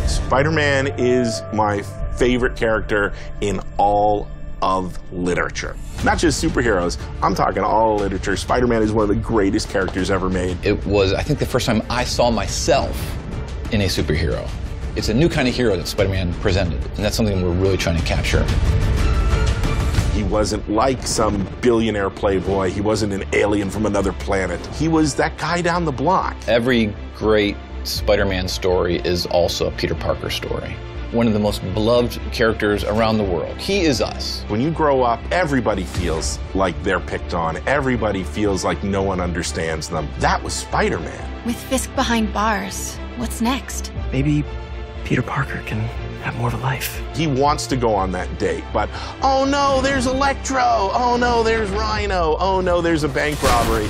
Spider-Man is my favorite character in all of literature. Not just superheroes, I'm talking all literature. Spider-Man is one of the greatest characters ever made. It was, I think, the first time I saw myself in a superhero. It's a new kind of hero that Spider-Man presented, and that's something we're really trying to capture. He wasn't like some billionaire playboy. He wasn't an alien from another planet. He was that guy down the block. Every great Spider-Man story is also a Peter Parker story. One of the most beloved characters around the world. He is us. When you grow up, everybody feels like they're picked on. Everybody feels like no one understands them. That was Spider-Man. With Fisk behind bars, what's next? Maybe Peter Parker can have more of a life. He wants to go on that date, but oh no, there's Electro. Oh no, there's Rhino. Oh no, there's a bank robbery.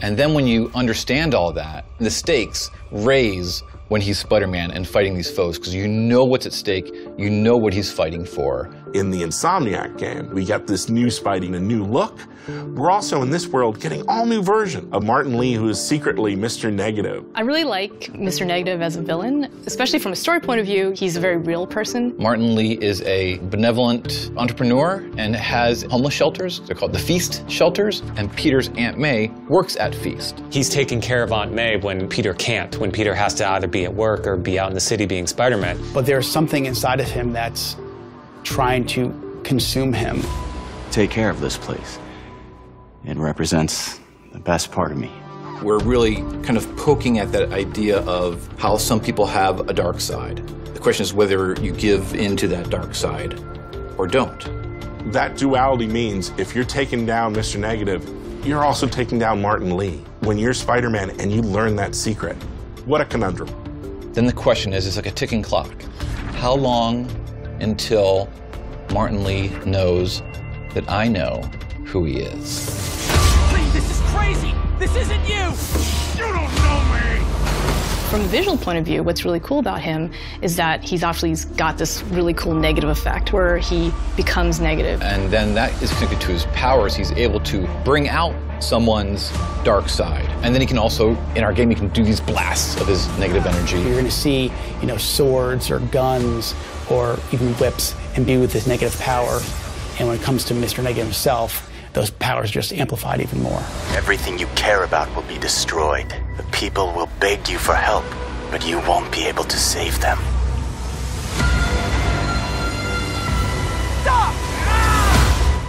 And then when you understand all that, the stakes raise when he's Spider-Man and fighting these foes, because you know what's at stake, you know what he's fighting for. In the Insomniac game, we got this new Spidey, a new look. We're also in this world getting all new version of Martin Lee, who is secretly Mr. Negative. I really like Mr. Negative as a villain, especially from a story point of view. He's a very real person. Martin Lee is a benevolent entrepreneur and has homeless shelters. They're called the Feast shelters, and Peter's Aunt May works at Feast. He's taking care of Aunt May when Peter can't, when Peter has to either be at work or be out in the city being Spider-Man. But there's something inside of him that's trying to consume him. Take care of this place. It represents the best part of me. We're really kind of poking at that idea of how some people have a dark side. The question is whether you give into that dark side or don't. That duality means if you're taking down Mr. Negative, you're also taking down Martin Lee. When you're Spider-Man and you learn that secret, what a conundrum. Then the question is, it's like a ticking clock. How long until Martin Lee knows that I know who he is? Please, this is crazy! This isn't you! You don't know me! From a visual point of view, what's really cool about him is that he's actually got this really cool negative effect where he becomes negative. And then that is connected to his powers. He's able to bring out someone's dark side. And then he can also, in our game, he can do these blasts of his negative energy. You're going to see, swords or guns or even whips imbue with this negative power. And when it comes to Mr. Negative himself, those powers just amplified even more. Everything you care about will be destroyed. The people will beg you for help, but you won't be able to save them. Stop!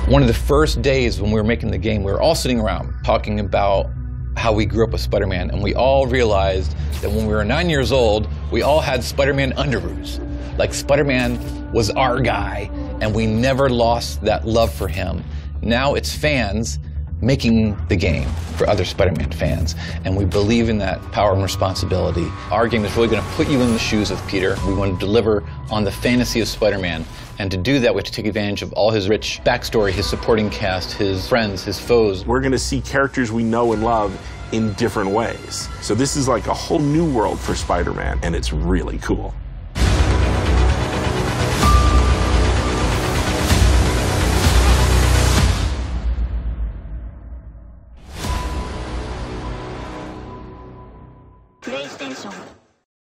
One of the first days when we were making the game, we were all sitting around talking about how we grew up with Spider-Man, and we all realized that when we were 9 years old, we all had Spider-Man underoos. Like Spider-Man was our guy, and we never lost that love for him. Now it's fans making the game for other Spider-Man fans, and we believe in that power and responsibility. Our game is really going to put you in the shoes of Peter. We want to deliver on the fantasy of Spider-Man, and to do that we have to take advantage of all his rich backstory, his supporting cast, his friends, his foes. We're going to see characters we know and love in different ways. So this is like a whole new world for Spider-Man, and it's really cool.